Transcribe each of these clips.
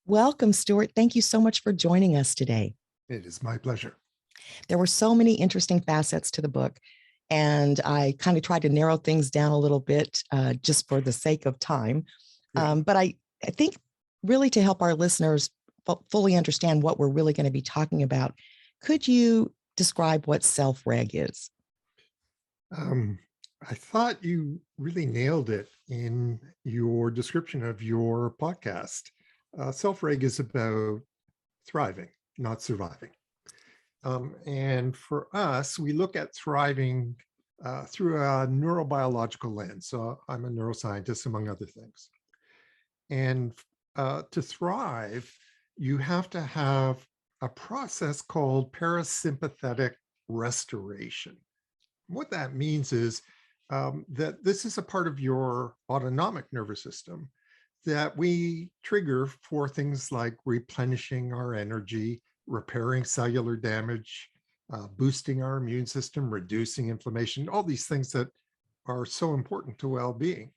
Welcome, Stuart. Thank you so much for joining us today. It is my pleasure. There were so many interesting facets to the book, and I kind of tried to narrow things down a little bit just for the sake of time. Yeah. But I think really to help our listeners fully understand what we're really going to be talking about, could you describe what Self-Reg is? I thought you really nailed it in your description of your podcast. Self-Reg is about thriving, not surviving. And for us, we look at thriving through a neurobiological lens. So I'm a neuroscientist, among other things. And to thrive, you have to have a process called parasympathetic restoration. What that means is that this is a part of your autonomic nervous system that we trigger for things like replenishing our energy, repairing cellular damage, boosting our immune system, reducing inflammation, all these things that are so important to well-being.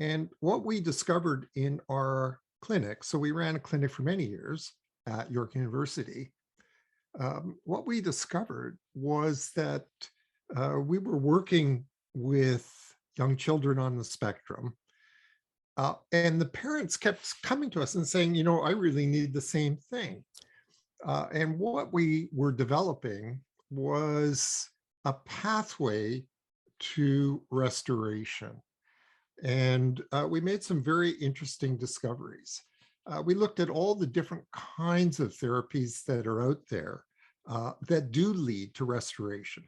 And what we discovered in our clinic, so we ran a clinic for many years at York University, what we discovered was that we were working with young children on the spectrum, and the parents kept coming to us and saying, you know, I really need the same thing. And what we were developing was a pathway to restoration. And we made some very interesting discoveries. We looked at all the different kinds of therapies that are out there that do lead to restoration.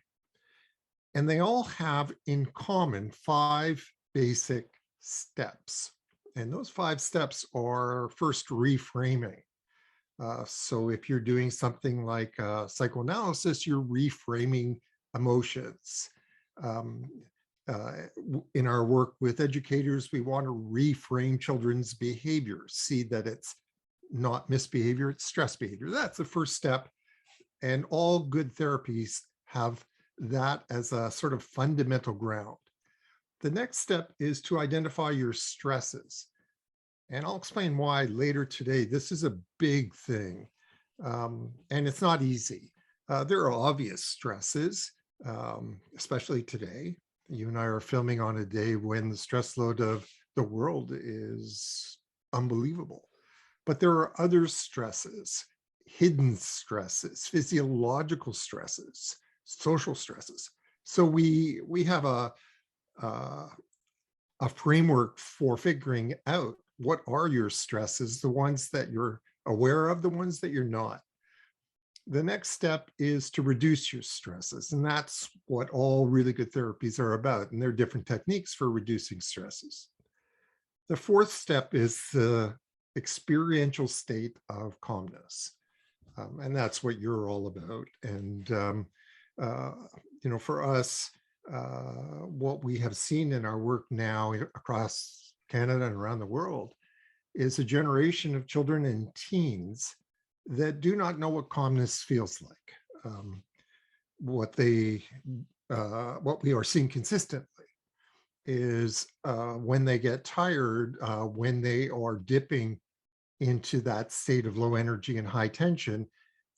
And they all have in common 5 basic steps. And those 5 steps are first reframing. So if you're doing something like psychoanalysis, you're reframing emotions. In our work with educators, we want to reframe children's behaviors, see that it's not misbehavior, it's stress behavior. That's the first step. And all good therapies have that as a sort of fundamental ground. The next step is to identify your stresses. And I'll explain why later today. This is a big thing, and it's not easy. There are obvious stresses, especially today. You and I are filming on a day when the stress load of the world is unbelievable. But there are other stresses, hidden stresses, physiological stresses, social stresses. So we have a framework for figuring out what are your stresses, the ones that you're aware of, the ones that you're not. The next step is to reduce your stresses, and that's what all really good therapies are about, and there are different techniques for reducing stresses. The fourth step is the experiential state of calmness, and that's what you're all about. And you know, for us, what we have seen in our work now across Canada and around the world is a generation of children and teens that do not know what calmness feels like. What we are seeing consistently is when they get tired, when they are dipping into that state of low energy and high tension,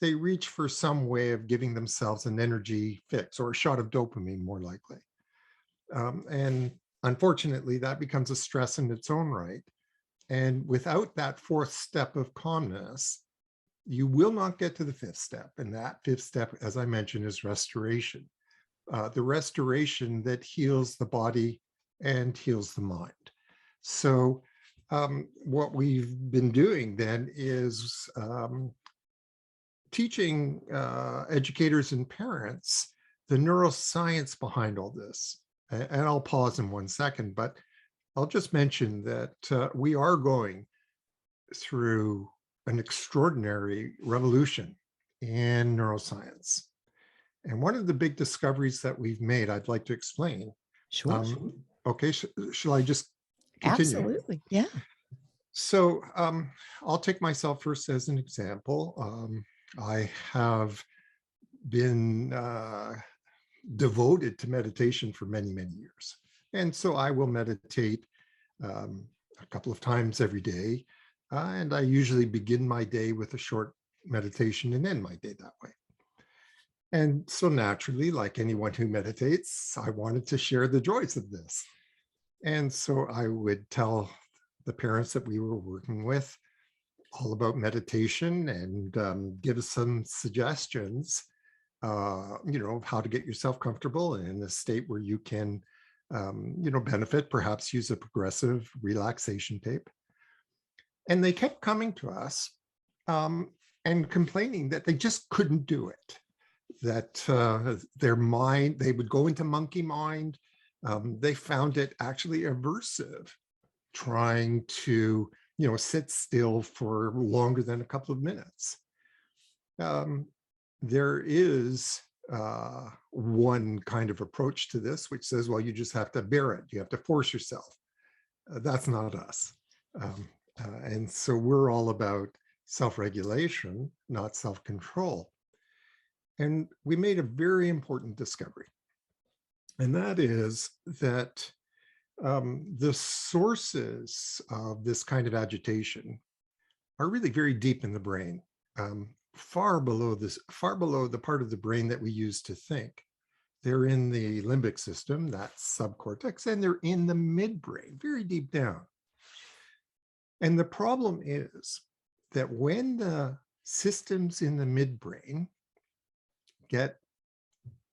they reach for some way of giving themselves an energy fix or a shot of dopamine, more likely. And unfortunately, that becomes a stress in its own right. And without that fourth step of calmness, you will not get to the fifth step. And that fifth step, as I mentioned, is restoration. The restoration that heals the body and heals the mind. So what we've been doing then is teaching educators and parents the neuroscience behind all this. And I'll pause in 1 second, but I'll just mention that we are going through an extraordinary revolution in neuroscience. And one of the big discoveries that we've made, I'd like to explain. Sure. Okay, shall I just continue? Absolutely. Yeah. So I'll take myself first as an example. I have been devoted to meditation for many, many years. And so I will meditate a couple of times every day. And I usually begin my day with a short meditation and end my day that way. And so naturally, like anyone who meditates, I wanted to share the joys of this. And so I would tell the parents that we were working with all about meditation and give us some suggestions, of how to get yourself comfortable in a state where you can, benefit, perhaps use a progressive relaxation tape. And they kept coming to us and complaining that they just couldn't do it, that their mind, they would go into monkey mind. They found it actually aversive trying to, sit still for longer than a couple of minutes. There is one kind of approach to this, which says, well, you just have to bear it. You have to force yourself. That's not us. And so we're all about self-regulation, not self-control. And we made a very important discovery. And that is that the sources of this kind of agitation are really very deep in the brain, far below the part of the brain that we use to think. They're in the limbic system, that's subcortex, and they're in the midbrain, very deep down. And the problem is that when the systems in the midbrain get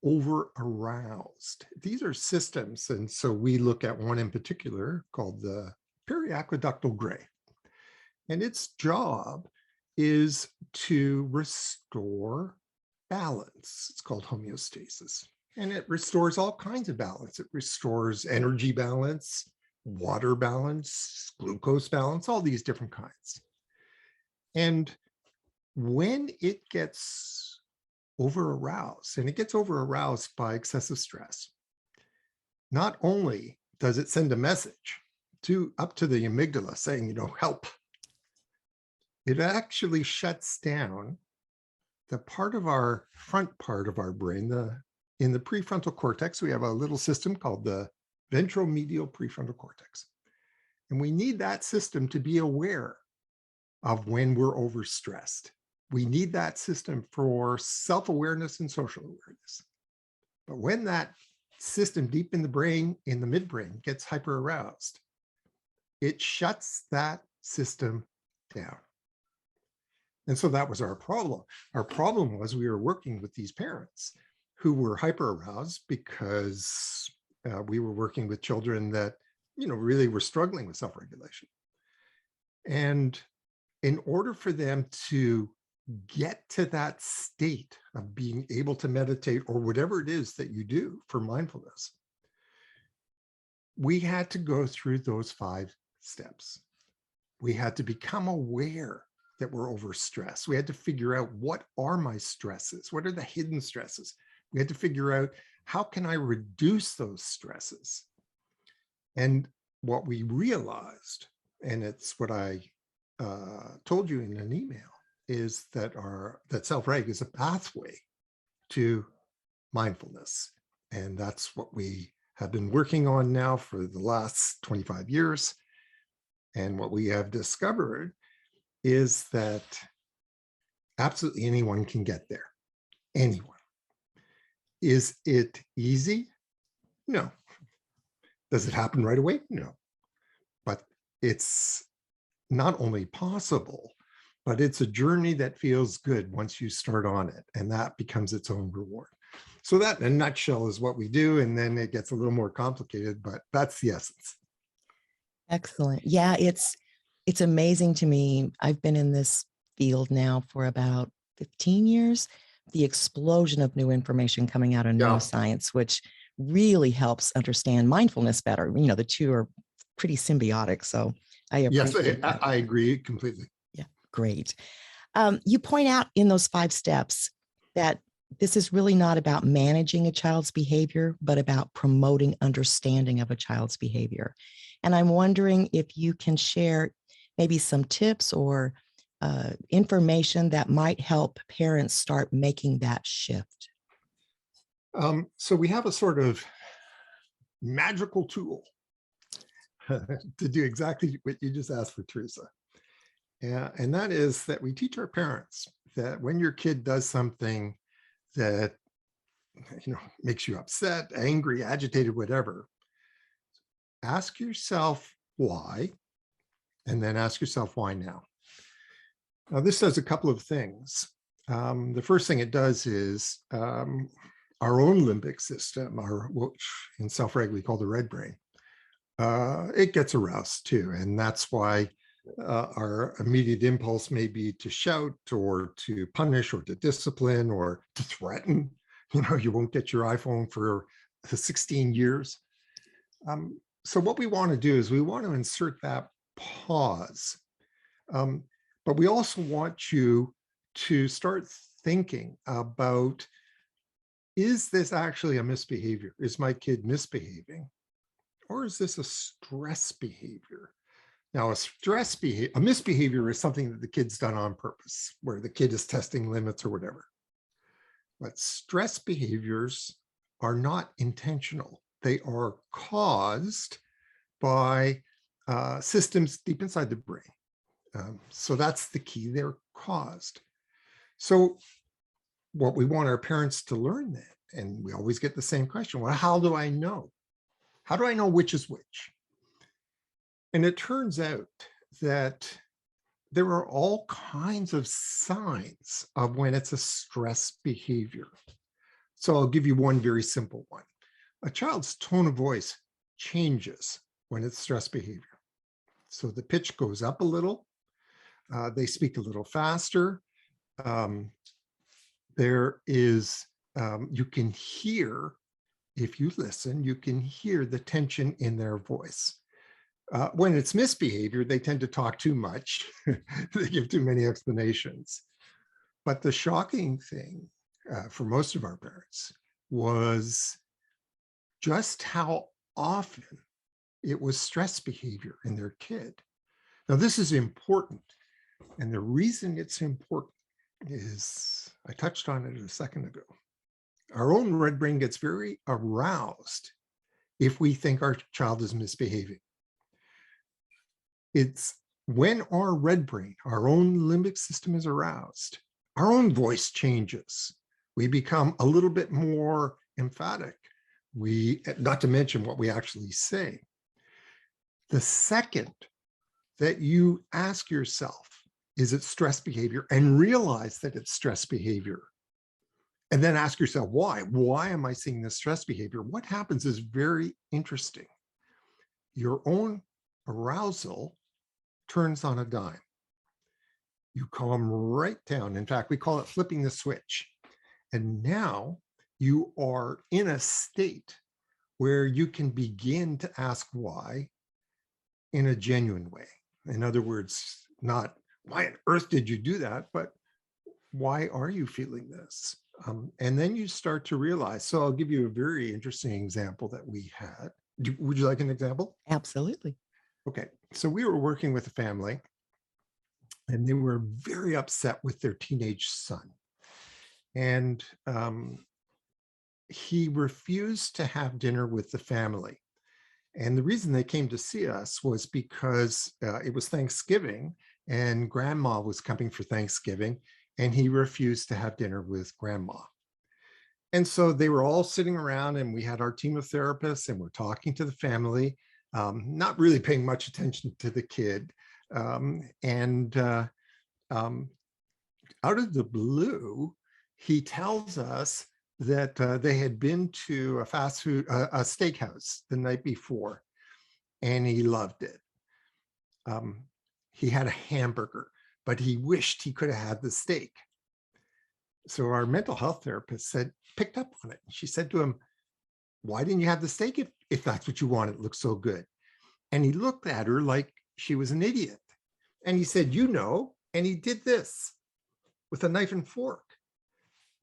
over aroused, these are systems, and so we look at one in particular called the periaqueductal gray, and its job is to restore balance. It's called homeostasis, and it restores all kinds of balance. It restores energy balance, water balance, glucose balance, all these different kinds. And when it gets over aroused, and it gets over aroused by excessive stress, not only does it send a message up to the amygdala saying, help, it actually shuts down the front part of our brain. In the prefrontal cortex, we have a little system called the ventromedial prefrontal cortex. And we need that system to be aware of when we're overstressed. We need that system for self-awareness and social awareness. But when that system deep in the brain, in the midbrain, gets hyper-aroused, it shuts that system down. And so that was our problem. Our problem was we were working with these parents who were hyper-aroused because we were working with children that, really were struggling with self-regulation. And in order for them to get to that state of being able to meditate or whatever it is that you do for mindfulness, we had to go through those 5 steps. We had to become aware that we're overstressed. We had to figure out, what are my stresses? What are the hidden stresses? We had to figure out, how can I reduce those stresses? And what we realized, and it's what I told you in an email, is that Self-Reg is a pathway to mindfulness. And that's what we have been working on now for the last 25 years. And what we have discovered is that absolutely anyone can get there. Anyone. Is it easy? No. Does it happen right away? No. But it's not only possible, but it's a journey that feels good once you start on it, and that becomes its own reward. So that, in a nutshell, is what we do, and then it gets a little more complicated, but that's the essence. Excellent. Yeah, it's amazing to me. I've been in this field now for about 15 years. The explosion of new information coming out of neuroscience, which really helps understand mindfulness better. The two are pretty symbiotic. So I appreciate that. I agree completely. Yeah, great. You point out in those 5 steps that this is really not about managing a child's behavior, but about promoting understanding of a child's behavior. And I'm wondering if you can share maybe some tips or information that might help parents start making that shift. So we have a sort of magical tool to do exactly what you just asked for, Teresa. And that is that we teach our parents that when your kid does something that makes you upset, angry, agitated, whatever, ask yourself why, and then ask yourself why now. Now, this does a couple of things. The first thing it does is our own limbic system, which in self-reg we call the red brain, it gets aroused too. And that's why our immediate impulse may be to shout or to punish or to discipline or to threaten. You won't get your iPhone for 16 years. So what we want to do is we want to insert that pause. But we also want you to start thinking about, is this actually a misbehavior? Is my kid misbehaving? Or is this a stress behavior? Now, a misbehavior is something that the kid's done on purpose, where the kid is testing limits or whatever. But stress behaviors are not intentional. They are caused by systems deep inside the brain. So that's the key, they're caused. So what we want our parents to learn then, and we always get the same question, well, how do I know? How do I know which is which? And it turns out that there are all kinds of signs of when it's a stress behavior. So I'll give you one very simple one. A child's tone of voice changes when it's stress behavior. So the pitch goes up a little. They speak a little faster. There is, you can hear, if you listen, you can hear the tension in their voice. When it's misbehavior, they tend to talk too much. They give too many explanations. But the shocking thing for most of our parents was just how often it was stress behavior in their kid. Now, this is important. And the reason it's important is, I touched on it a second ago. Our own red brain gets very aroused if we think our child is misbehaving. It's when our red brain, our own limbic system is aroused, our own voice changes. We become a little bit more emphatic. Not to mention what we actually say. The second that you ask yourself, is it stress behavior, and realize that it's stress behavior, and then ask yourself, why? Why am I seeing this stress behavior? What happens is very interesting. Your own arousal turns on a dime. You calm right down. In fact, we call it flipping the switch. And now you are in a state where you can begin to ask why in a genuine way. In other words, not why on earth did you do that, but why are you feeling this? And then you start to realize. So I'll give you a very interesting example that we had. Would you like an example? Absolutely. Okay, so we were working with a family, and they were very upset with their teenage son. And he refused to have dinner with the family. And the reason they came to see us was because it was Thanksgiving, and grandma was coming for Thanksgiving, and he refused to have dinner with grandma. And so they were all sitting around, and we had our team of therapists, and we're talking to the family, not really paying much attention to the kid. Out of the blue, he tells us that they had been to a fast food, a steakhouse the night before, and he loved it. He had a hamburger, but he wished he could have had the steak. So our mental health therapist picked up on it. She said to him, why didn't you have the steak if that's what you wanted? It looks so good. And he looked at her like she was an idiot. And he said, and he did this with a knife and fork.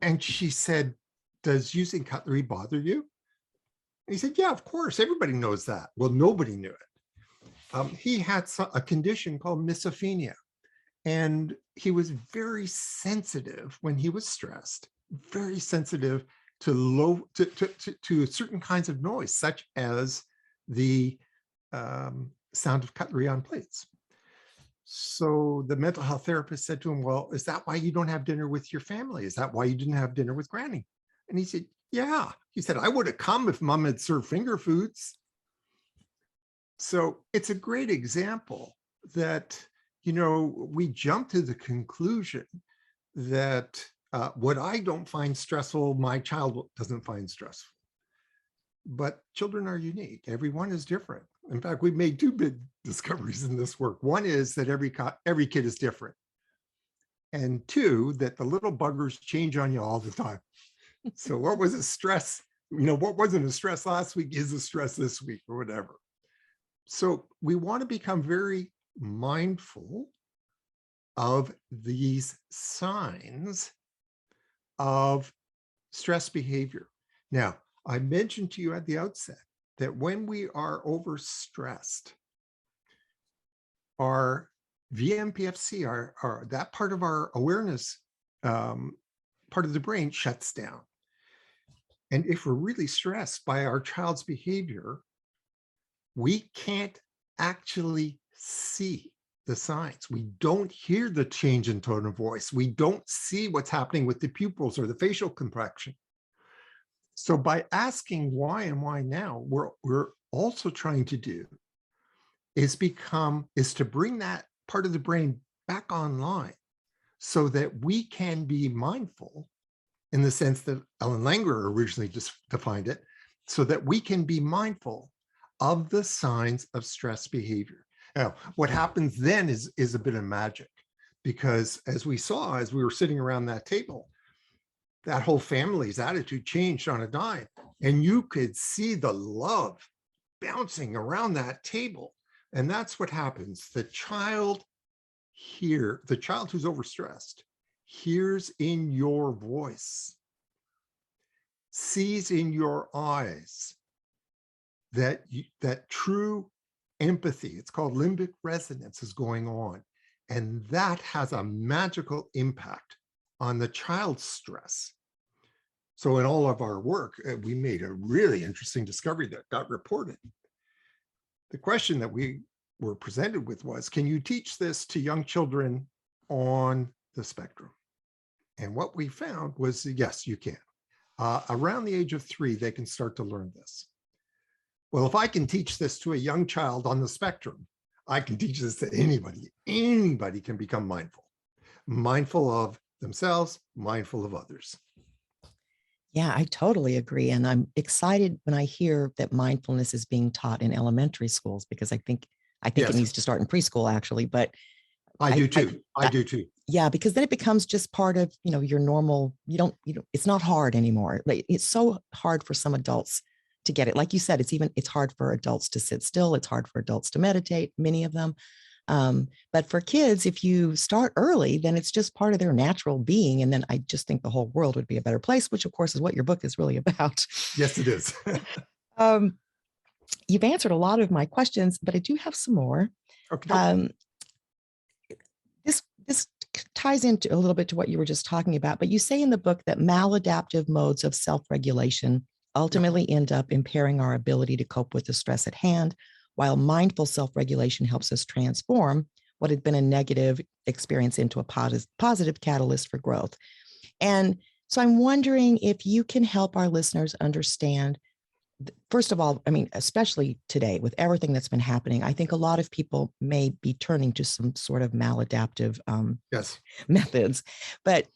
And she said, does using cutlery bother you? And he said, yeah, of course. Everybody knows that. Well, nobody knew it. He had a condition called misophonia. And he was very sensitive when he was stressed, very sensitive to certain kinds of noise, such as the sound of cutlery on plates. So the mental health therapist said to him, well, is that why you don't have dinner with your family? Is that why you didn't have dinner with Granny? And he said, yeah. He said, I would have come if mom had served finger foods. So it's a great example that, we jump to the conclusion that what I don't find stressful, my child doesn't find stressful. But children are unique. Everyone is different. In fact, we've made two big discoveries in this work. One is that every kid is different. And two, that the little buggers change on you all the time. So what was a stress, what wasn't a stress last week is a stress this week or whatever. So we want to become very mindful of these signs of stress behavior. Now, I mentioned to you at the outset that when we are overstressed, our VMPFC, our that part of our awareness, part of the brain shuts down. And if we're really stressed by our child's behavior, we can't actually see the signs. We don't hear the change in tone of voice. We don't see what's happening with the pupils or the facial contraction. So by asking why and why now, we're also trying to do is to bring that part of the brain back online so that we can be mindful in the sense that Ellen Langer originally just defined it, so that we can be mindful of the signs of stress behavior. Now, what happens then is a bit of magic, because as we saw, as we were sitting around that table, that whole family's attitude changed on a dime, and you could see the love bouncing around that table. And that's what happens. The child who's overstressed, hears in your voice, sees in your eyes that true empathy, it's called limbic resonance, is going on. And that has a magical impact on the child's stress. So in all of our work, we made a really interesting discovery that got reported. The question that we were presented with was, can you teach this to young children on the spectrum? And what we found was, yes, you can. Around the age of 3, they can start to learn this. Well, if I can teach this to a young child on the spectrum, I can teach this to anybody. Anybody can become mindful of themselves, mindful of others. Yeah, I totally agree. And I'm excited when I hear that mindfulness is being taught in elementary schools, because I think Yes. It needs to start in preschool, actually. But I do too. Yeah, because then it becomes just part of, your normal, it's not hard anymore. Like, it's so hard for some adults to get it. Like you said, it's hard for adults to sit still. It's hard for adults to meditate, many of them. But for kids, if you start early, then it's just part of their natural being. And then I just think the whole world would be a better place, which of course is what your book is really about. Yes, it is. You've answered a lot of my questions, but I do have some more. Okay. This ties into a little bit to what you were just talking about, but you say in the book that maladaptive modes of self-regulation ultimately end up impairing our ability to cope with the stress at hand, while mindful self-regulation helps us transform what had been a negative experience into a positive catalyst for growth. And so I'm wondering if you can help our listeners understand, first of all, I mean, especially today with everything that's been happening, I think a lot of people may be turning to some sort of maladaptive methods, but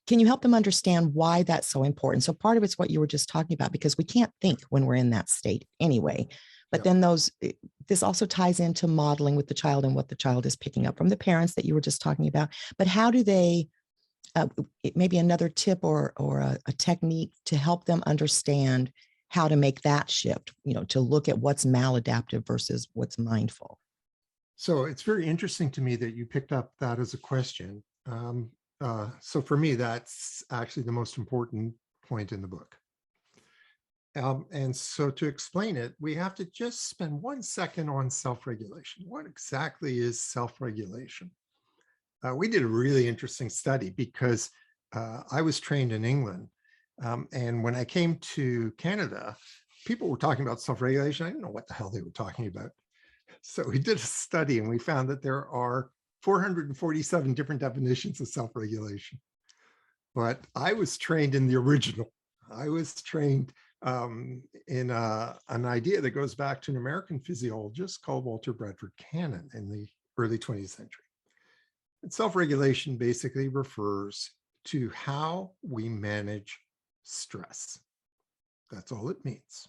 can you help them understand why that's so important? So part of it's what you were just talking about, because we can't think when we're in that state anyway. But then this also ties into modeling with the child and what the child is picking up from the parents that you were just talking about. But how do they, maybe another tip or a technique to help them understand how to make that shift, to look at what's maladaptive versus what's mindful? So it's very interesting to me that you picked up that as a question. So for me, that's actually the most important point in the book. And so to explain it, we have to just spend 1 second on self-regulation. What exactly is self-regulation? We did a really interesting study because I was trained in England. And when I came to Canada, people were talking about self-regulation. I didn't know what the hell they were talking about. So we did a study and we found that there are 447 different definitions of self-regulation. But I was trained in the original. I was trained in an idea that goes back to an American physiologist called Walter Bradford Cannon in the early 20th century. And self-regulation basically refers to how we manage stress. That's all it means.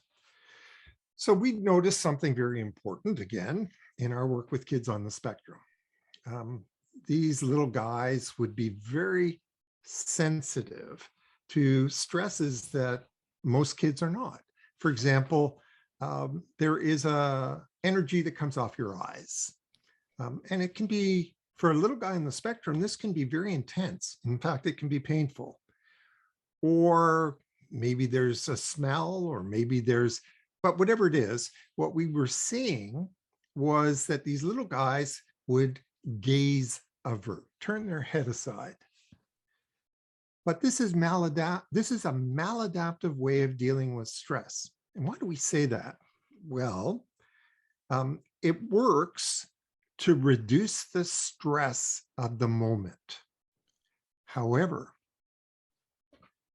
So we noticed something very important, again, in our work with kids on the spectrum. These little guys would be very sensitive to stresses that most kids are not. For example, there is a energy that comes off your eyes. And it can be, for a little guy on the spectrum, this can be very intense. In fact, it can be painful. Or maybe there's a smell, or maybe there's, but whatever it is, what we were seeing was that these little guys would gaze avert, turn their head aside. But this is a maladaptive way of dealing with stress. And why do we say that? Well, it works to reduce the stress of the moment. However,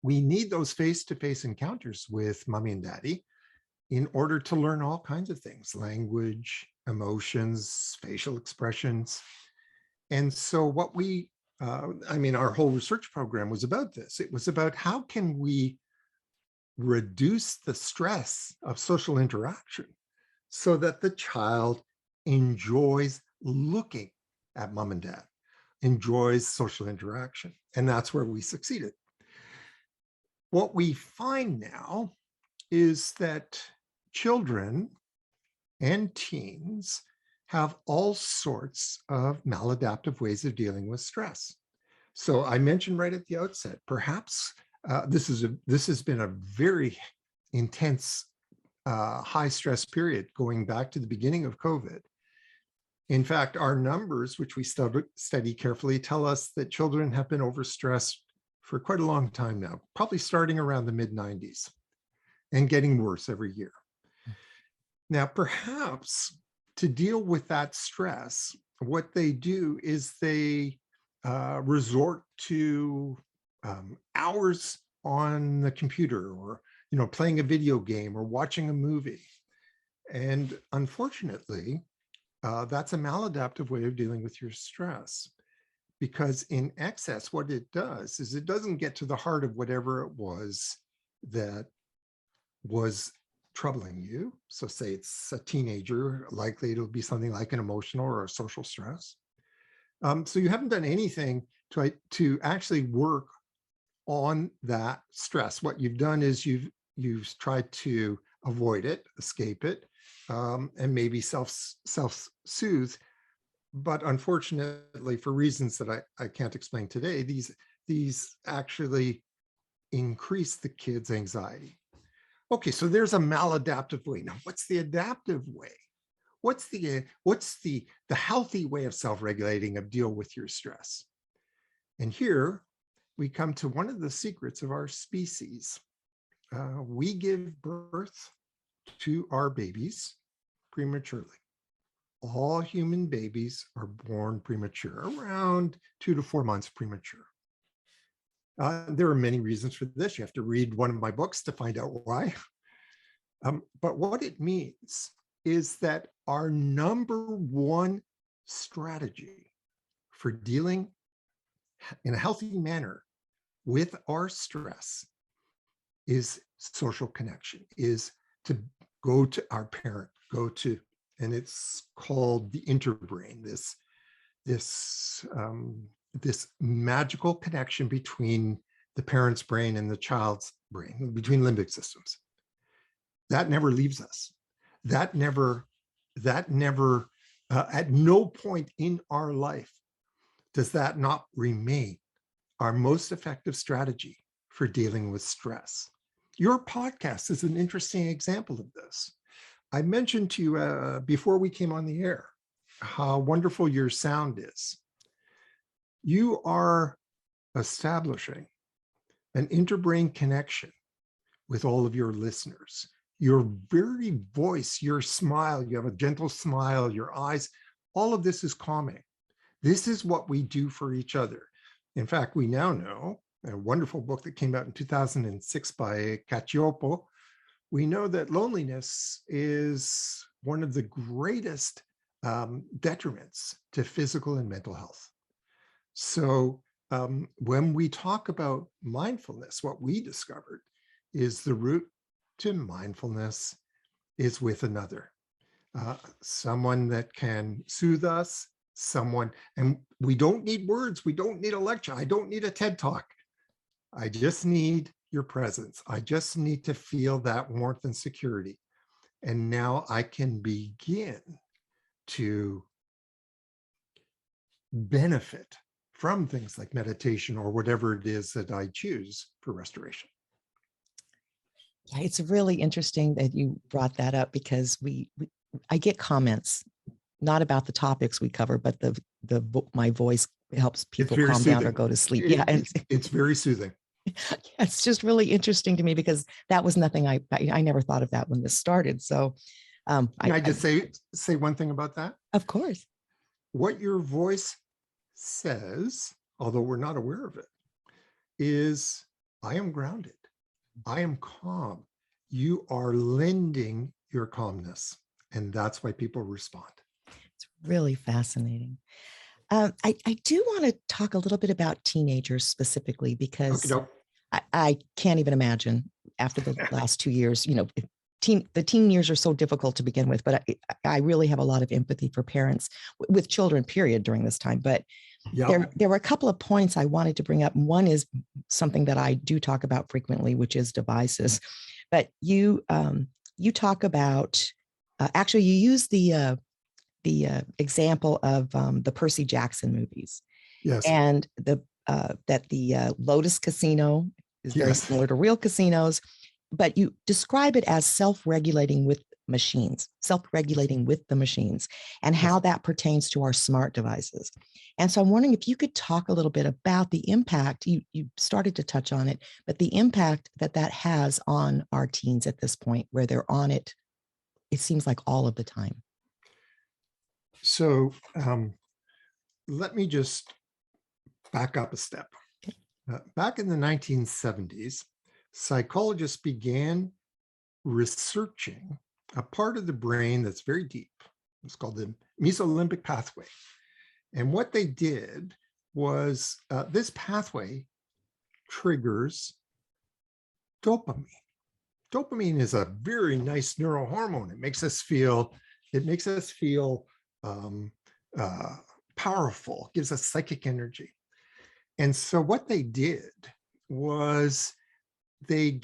we need those face-to-face encounters with mommy and daddy in order to learn all kinds of things: language, emotions, facial expressions. And so what we, our whole research program was about this. It was about how can we reduce the stress of social interaction so that the child enjoys looking at mom and dad, enjoys social interaction. And that's where we succeeded. What we find now is that children and teens have all sorts of maladaptive ways of dealing with stress. So I mentioned right at the outset, perhaps this has been a very intense high stress period going back to the beginning of COVID. In fact, our numbers, which we study carefully, tell us that children have been overstressed for quite a long time now, probably starting around the mid-90s and getting worse every year. Now, perhaps to deal with that stress, what they do is they resort to hours on the computer, or playing a video game or watching a movie. And unfortunately, that's a maladaptive way of dealing with your stress, because in excess, what it does is it doesn't get to the heart of whatever it was that was troubling you. So say it's a teenager, likely it'll be something like an emotional or a social stress. So you haven't done anything to actually work on that stress. What you've done is you've tried to avoid it, escape it, and maybe self-soothe. But unfortunately, for reasons that I can't explain today, these actually increase the kid's anxiety. Okay, so there's a maladaptive way. Now, what's the adaptive way? What's the healthy way of self-regulating, of deal with your stress? And here we come to one of the secrets of our species. We give birth to our babies prematurely. All human babies are born premature, around 2 to 4 months premature. There are many reasons for this. You have to read one of my books to find out why. But what it means is that our number one strategy for dealing in a healthy manner with our stress is social connection, is to go to our parent, and it's called the interbrain, this magical connection between the parent's brain and the child's brain, between limbic systems. That never leaves us. That never, at no point in our life does that not remain our most effective strategy for dealing with stress. Your podcast is an interesting example of this. I mentioned to you before we came on the air how wonderful your sound is. You are establishing an interbrain connection with all of your listeners. your very voice, your smile, you have a gentle smile, your eyes, all of this is calming. This is what we do for each other. In fact, we now know, a wonderful book that came out in 2006 by Cacioppo, we know that loneliness is one of the greatest detriments to physical and mental health. So when we talk about mindfulness, what we discovered is the route to mindfulness is with another, someone that can soothe us, someone, and we don't need words. We don't need a lecture. I don't need a TED Talk. I just need your presence. I just need to feel that warmth and security. And now I can begin to benefit from things like meditation or whatever it is that I choose for restoration. Yeah, it's really interesting that you brought that up, because I get comments, not about the topics we cover, but my voice helps people calm down or go to sleep. Yeah, and It's very soothing. yeah, it's just really interesting to me, because that was nothing I never thought of that when this started. So Can I just say one thing about that? Of course. What your voice says, although we're not aware of it, is I am grounded. I am calm. You are lending your calmness. And that's why people respond. It's really fascinating. I do want to talk a little bit about teenagers specifically, because I can't even imagine after the last 2 years, the teen years are so difficult to begin with, but I really have a lot of empathy for parents with children, period, during this time. But there were a couple of points I wanted to bring up. One is something that I do talk about frequently, which is devices. But you talk about, actually, you use the example of the Percy Jackson movies. Yes. And that the Lotus Casino is very similar to real casinos, but you describe it as self-regulating with machines, self-regulating with the machines, and how that pertains to our smart devices. And so I'm wondering if you could talk a little bit about the impact, you started to touch on it, but the impact that has on our teens at this point, where they're on it, it seems like all of the time. So let me just back up a step. Back in the 1970s, psychologists began researching a part of the brain that's very deep. It's called the mesolimbic pathway. And what they did was this pathway triggers dopamine. Dopamine is a very nice neurohormone. It makes us feel powerful, gives us psychic energy. And so what they did was they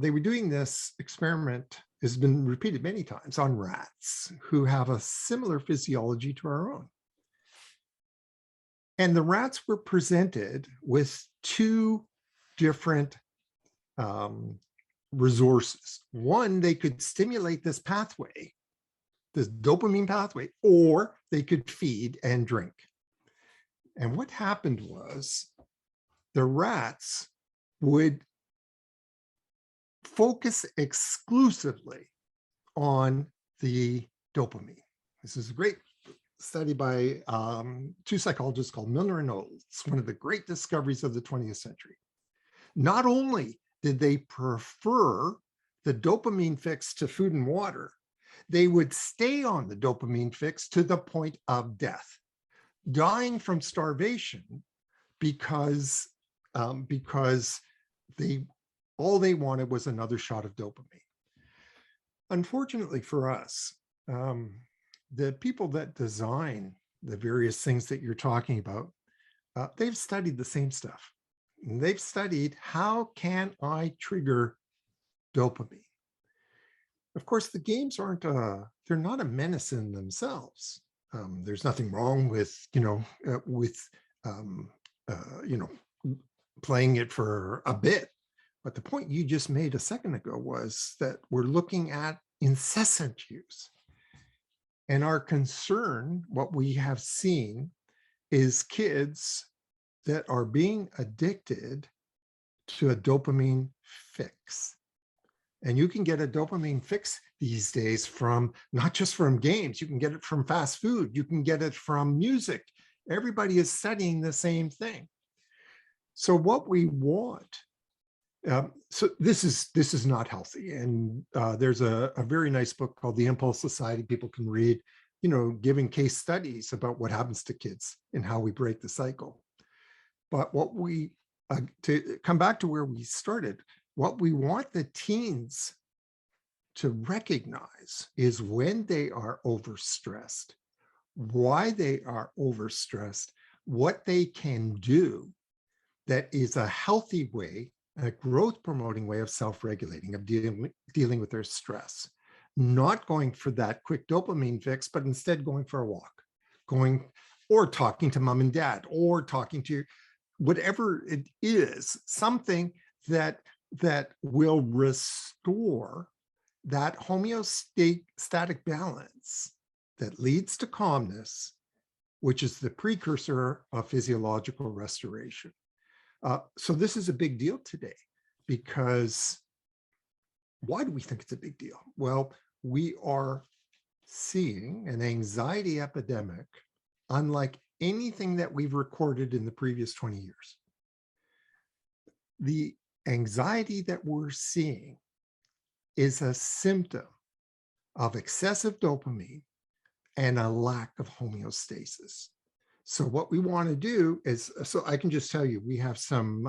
were doing this experiment, has been repeated many times, on rats who have a similar physiology to our own. And the rats were presented with two different resources. One, they could stimulate this pathway, this dopamine pathway, or they could feed and drink. And what happened was the rats would focus exclusively on the dopamine. This is a great study by two psychologists called Milner and Knowles. It's one of the great discoveries of the 20th century. Not only did they prefer the dopamine fix to food and water, they would stay on the dopamine fix to the point of death, dying from starvation because all they wanted was another shot of dopamine. Unfortunately for us, the people that design the various things that you're talking about, they've studied the same stuff. And they've studied, how can I trigger dopamine? Of course, the games they're not a menace in themselves. There's nothing wrong with, playing it for a bit. But the point you just made a second ago was that we're looking at incessant use. And our concern, what we have seen, is kids that are being addicted to a dopamine fix. And you can get a dopamine fix these days from not just from games, you can get it from fast food, you can get it from music. Everybody is studying the same thing. So what we want, so this is not healthy. And there's a very nice book called The Impulse Society people can read, giving case studies about what happens to kids and how we break the cycle. But what to come back to where we started, what we want the teens to recognize is when they are overstressed, why they are overstressed, what they can do that is a healthy way, a growth promoting way of self-regulating, of dealing with their stress, not going for that quick dopamine fix, but instead going for a walk, or talking to mom and dad, or talking to whatever it is, something that will restore that homeostatic balance that leads to calmness, which is the precursor of physiological restoration. So this is a big deal today, because why do we think it's a big deal? Well, we are seeing an anxiety epidemic unlike anything that we've recorded in the previous 20 years. The anxiety that we're seeing is a symptom of excessive dopamine and a lack of homeostasis. So what we want to do is, so I can just tell you, we have some,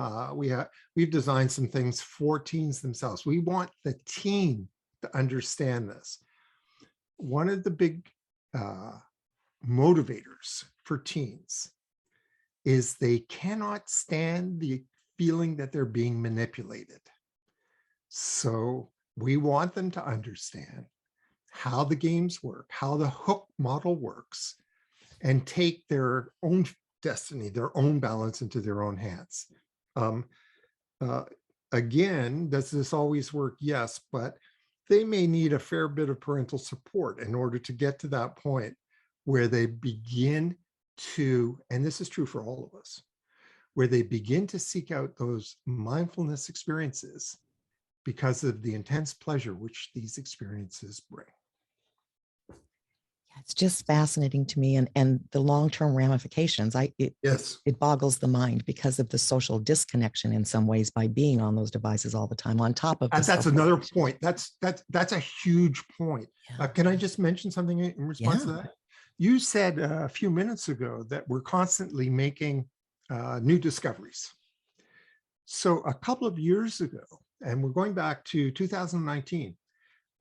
we've designed some things for teens themselves. We want the teen to understand this. One of the big motivators for teens is they cannot stand the feeling that they're being manipulated. So we want them to understand how the games work, how the hook model works, and take their own destiny, their own balance into their own hands. Again, does this always work? Yes, but they may need a fair bit of parental support in order to get to that point where they begin to, and this is true for all of us, where they begin to seek out those mindfulness experiences because of the intense pleasure which these experiences bring. It's just fascinating to me, and the long-term ramifications. It boggles the mind because of the social disconnection in some ways by being on those devices all the time. On top of that's another point. That's a huge point. Yeah. Can I just mention something in response to that? You said a few minutes ago that we're constantly making new discoveries. So a couple of years ago, and we're going back to 2019,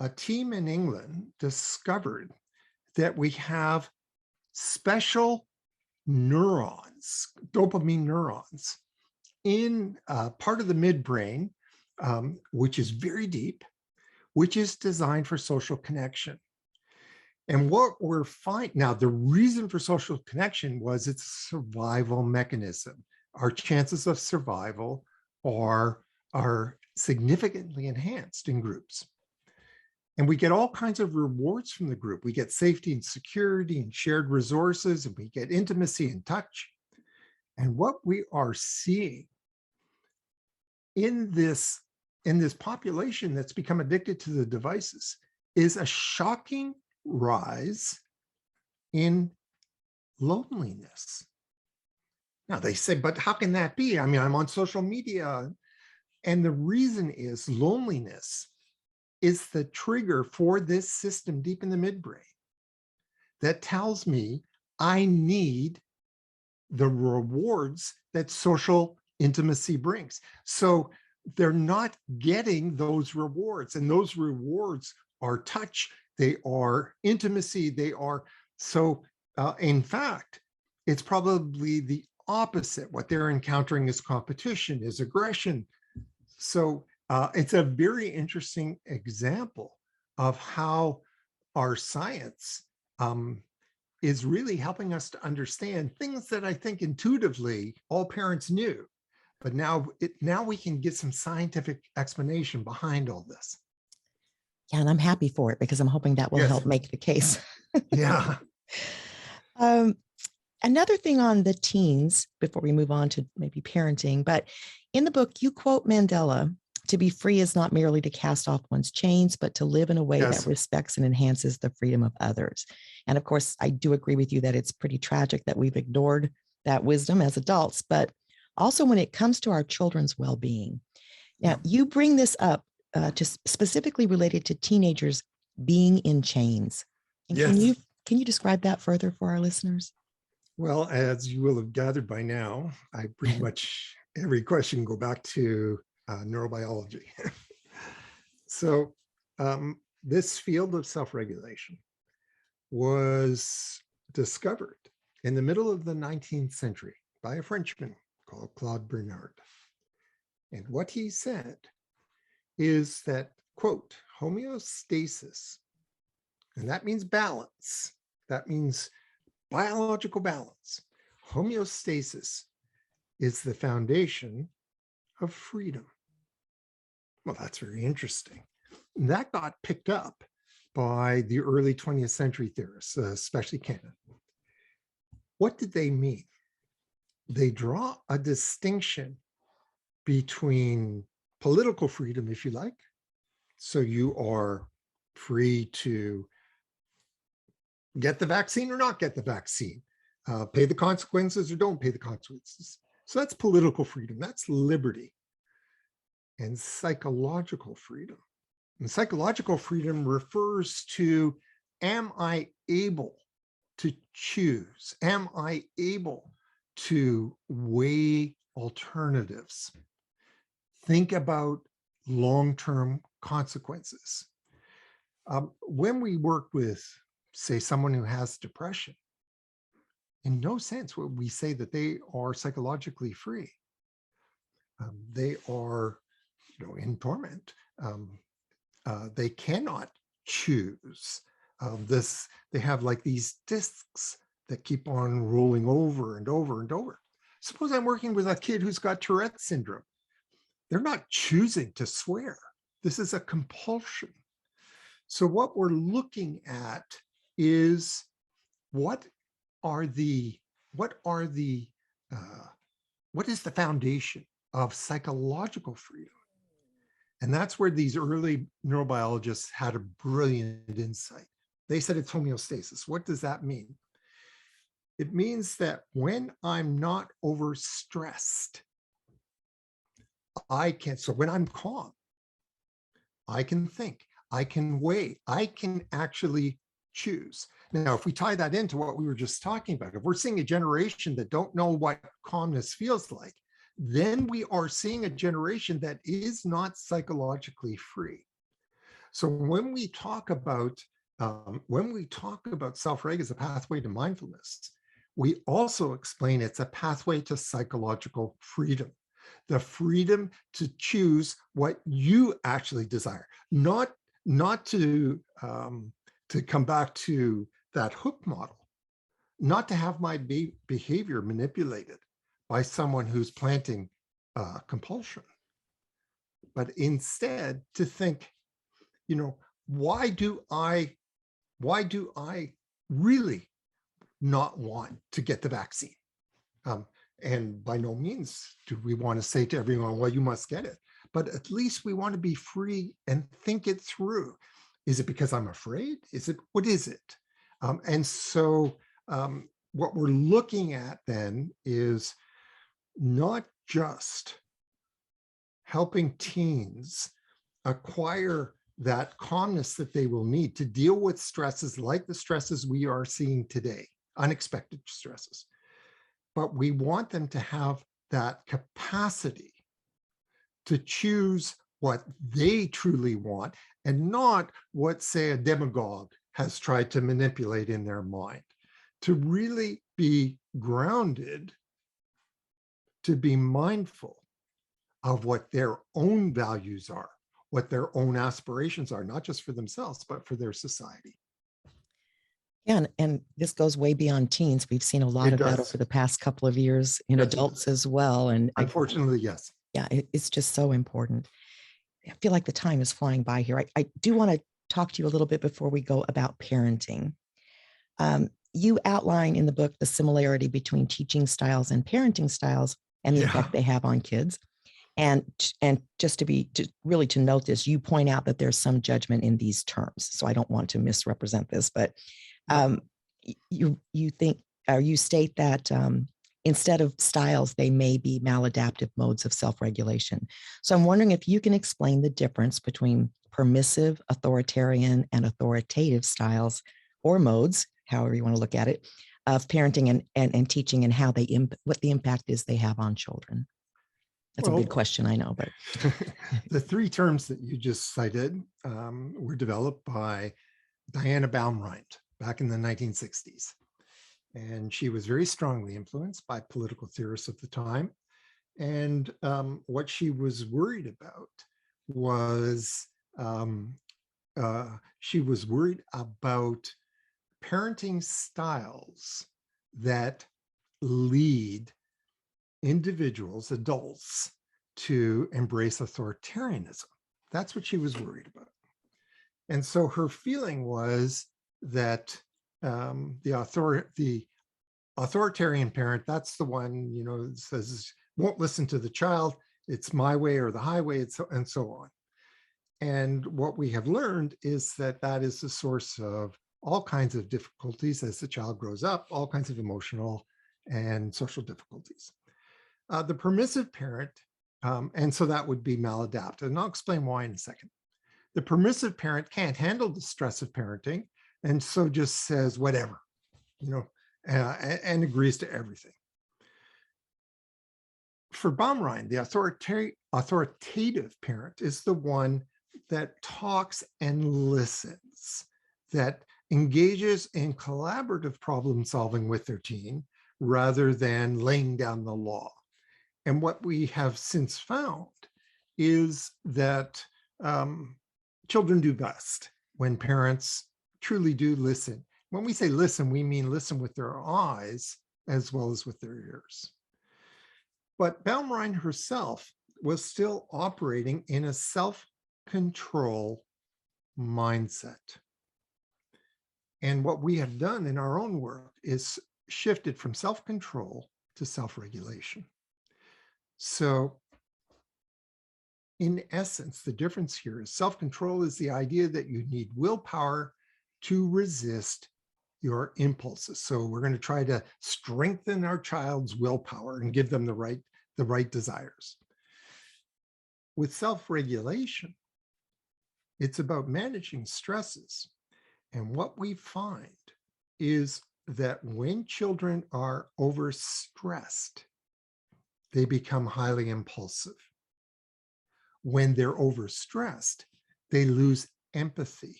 a team in England discovered that we have special neurons, dopamine neurons, in part of the midbrain, which is very deep, which is designed for social connection. And what we're finding now, the reason for social connection was it's a survival mechanism. Our chances of survival are significantly enhanced in groups. And we get all kinds of rewards from the group. We get safety and security and shared resources, and we get intimacy and touch. And what we are seeing in this population that's become addicted to the devices is a shocking rise in loneliness. Now they say, but how can that be? I mean, I'm on social media. And the reason is loneliness is the trigger for this system deep in the midbrain that tells me I need the rewards that social intimacy brings. So they're not getting those rewards, and those rewards are touch, they are intimacy, they are, so in fact, it's probably the opposite. What they're encountering is competition, is aggression. So it's a very interesting example of how our science is really helping us to understand things that I think intuitively all parents knew, but now we can get some scientific explanation behind all this. Yeah, and I'm happy for it because I'm hoping that will help make the case. Yeah. Another thing on the teens, before we move on to maybe parenting, but in the book, you quote Mandela To be free is not merely to cast off one's chains, but to live in a way Yes. that respects and enhances the freedom of others. And of course, I do agree with you that it's pretty tragic that we've ignored that wisdom as adults, but also when it comes to our children's well-being. Now, you bring this up just specifically related to teenagers being in chains. And Yes. can you describe that further for our listeners? Well, as you will have gathered by now, I pretty much every question go back to neurobiology. So this field of self-regulation was discovered in the middle of the 19th century by a Frenchman called Claude Bernard. And what he said is that, quote, homeostasis, and that means balance, that means biological balance. Homeostasis is the foundation of freedom. Well, that's very interesting. And that got picked up by the early 20th century theorists, especially Cannon. What did they mean? They draw a distinction between political freedom, if you like. So you are free to get the vaccine or not get the vaccine, pay the consequences or don't pay the consequences. So that's political freedom, that's liberty. And psychological freedom. And psychological freedom refers to, am I able to choose? Am I able to weigh alternatives? Think about long-term consequences. When we work with, say, someone who has depression, in no sense would we say that they are psychologically free. They are, in torment. They cannot choose this. They have like these discs that keep on rolling over and over and over. Suppose I'm working with a kid who's got Tourette syndrome. They're not choosing to swear. This is a compulsion. So what we're looking at is what is the foundation of psychological freedom? And that's where these early neurobiologists had a brilliant insight. They said it's homeostasis. What does that mean? It means that when I'm not overstressed, so when I'm calm, I can think, I can weigh, I can actually choose. Now, if we tie that into what we were just talking about, if we're seeing a generation that don't know what calmness feels like, then we are seeing a generation that is not psychologically free. So when we talk about self-reg as a pathway to mindfulness, we also explain it's a pathway to psychological freedom, the freedom to choose what you actually desire, not to come back to that hook model, not to have my behavior manipulated by someone who's planting compulsion, but instead to think, why do I really not want to get the vaccine? And by no means do we want to say to everyone, well, you must get it. But at least we want to be free and think it through. Is it because I'm afraid? What is it? And so what we're looking at then is not just helping teens acquire that calmness that they will need to deal with stresses like the stresses we are seeing today, unexpected stresses, but we want them to have that capacity to choose what they truly want and not what, say, a demagogue has tried to manipulate in their mind, to really be grounded, to be mindful of what their own values are, what their own aspirations are, not just for themselves, but for their society. Yeah, and this goes way beyond teens. We've seen a lot of that over the past couple of years in adults as well. And unfortunately, yes. Yeah, it's just so important. I feel like the time is flying by here. I do want to talk to you a little bit before we go about parenting. You outline in the book the similarity between teaching styles and parenting styles and the effect they have on kids. And just really to note this, you point out that there's some judgment in these terms. So I don't want to misrepresent this, but you think, or you state that instead of styles, they may be maladaptive modes of self-regulation. So I'm wondering if you can explain the difference between permissive, authoritarian, and authoritative styles or modes, however you want to look at it, of parenting and teaching, and how what the impact is they have on children. That's a big question, I know, but the three terms that you just cited were developed by Diana Baumrind back in the 1960s. And she was very strongly influenced by political theorists of the time. And what she was worried about was she was worried about parenting styles that lead individuals, adults, to embrace authoritarianism. That's what she was worried about. And so her feeling was that the authoritarian parent, that's the one, you know, says, won't listen to the child, it's my way or the highway, and so on. And what we have learned is that that is the source of all kinds of difficulties as the child grows up, all kinds of emotional and social difficulties. The permissive parent, and so that would be maladaptive, and I'll explain why in a second. The permissive parent can't handle the stress of parenting, and so just says whatever, you know, and agrees to everything. For Baumrind, the authoritative parent is the one that talks and listens, that engages in collaborative problem solving with their teen rather than laying down the law. And what we have since found is that children do best when parents truly do listen. When we say listen, we mean listen with their eyes as well as with their ears. But Baumrind herself was still operating in a self-control mindset. And what we have done in our own work is shifted from self-control to self-regulation. So in essence, the difference here is self-control is the idea that you need willpower to resist your impulses. So we're going to try to strengthen our child's willpower and give them the right desires. With self-regulation, it's about managing stresses. And what we find is that when children are overstressed, they become highly impulsive. When they're overstressed, they lose empathy.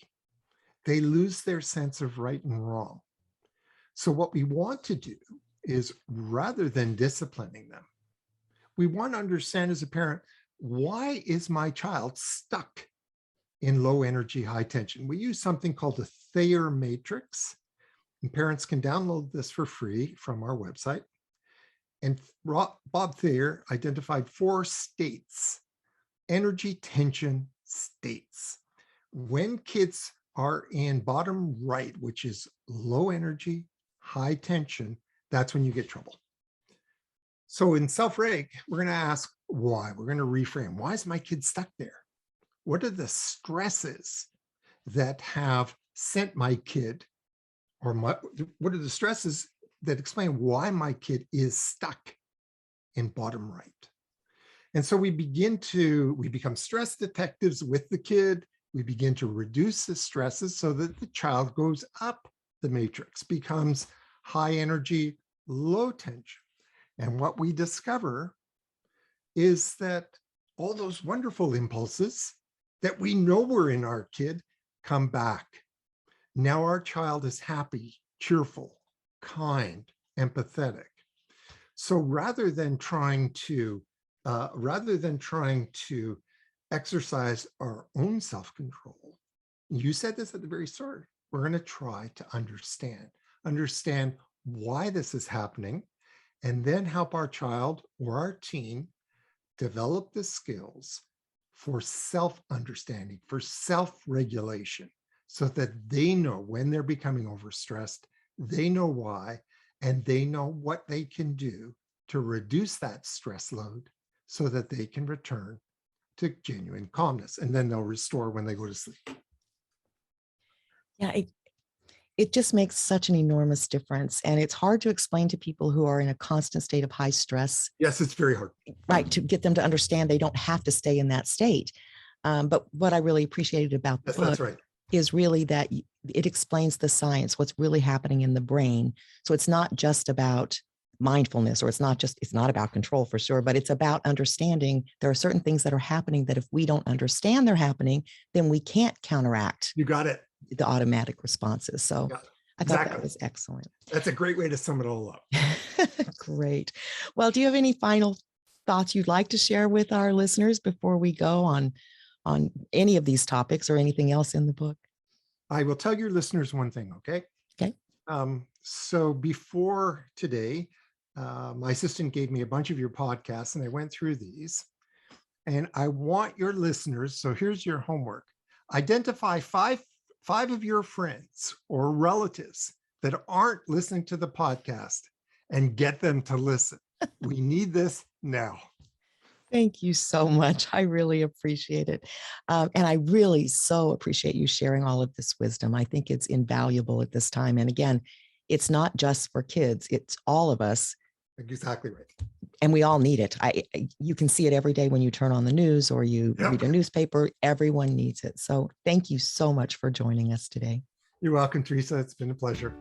They lose their sense of right and wrong. So what we want to do is, rather than disciplining them, we want to understand as a parent, why is my child stuck in low energy, high tension? We use something called the Thayer matrix, and parents can download this for free from our website. And Bob Thayer identified 4 states, energy tension states. When kids are in bottom right, which is low energy, high tension, that's when you get trouble. So in Self-Reg, we're going to ask why. We're going to reframe. Why is my kid stuck there? What are the stresses that have sent my kid, or what are the stresses that explain why my kid is stuck in bottom right? And so we become stress detectives with the kid. We begin to reduce the stresses so that the child goes up the matrix, becomes high energy, low tension. And what we discover is that all those wonderful impulses that we know were in our kid come back. Now our child is happy, cheerful, kind, empathetic. So rather than trying to exercise our own self-control, you said this at the very start, we're going to try to understand why this is happening, and then help our child or our teen develop the skills for self-understanding, for self-regulation, so that they know when they're becoming overstressed, they know why, and they know what they can do to reduce that stress load so that they can return to genuine calmness, and then they'll restore when they go to sleep. Yeah, it just makes such an enormous difference. And it's hard to explain to people who are in a constant state of high stress, Yes, it's very hard. right, to get them to understand they don't have to stay in that state. But what I really appreciated about the Yes, that's book right. is really that it explains the science, what's really happening in the brain. So it's not just about mindfulness, or it's not about control for sure, but it's about understanding there are certain things that are happening that if we don't understand they're happening, then we can't counteract You got it. the automatic responses. So Yeah, I thought exactly. that was excellent. That's a great way to sum it all up. Great. Well, do you have any final thoughts you'd like to share with our listeners before we go on any of these topics or anything else in the book? I will tell your listeners one thing, okay? Okay. So before today, my assistant gave me a bunch of your podcasts and I went through these. And I want your listeners, so here's your homework. Identify five of your friends or relatives that aren't listening to the podcast and get them to listen. We need this now. Thank you so much. I really appreciate it. And I really so appreciate you sharing all of this wisdom. I think it's invaluable at this time. And again, it's not just for kids, it's all of us. Exactly right. And we all need it. You can see it every day when you turn on the news or you read a newspaper. Everyone needs it. So thank you so much for joining us today. You're welcome, Teresa. It's been a pleasure.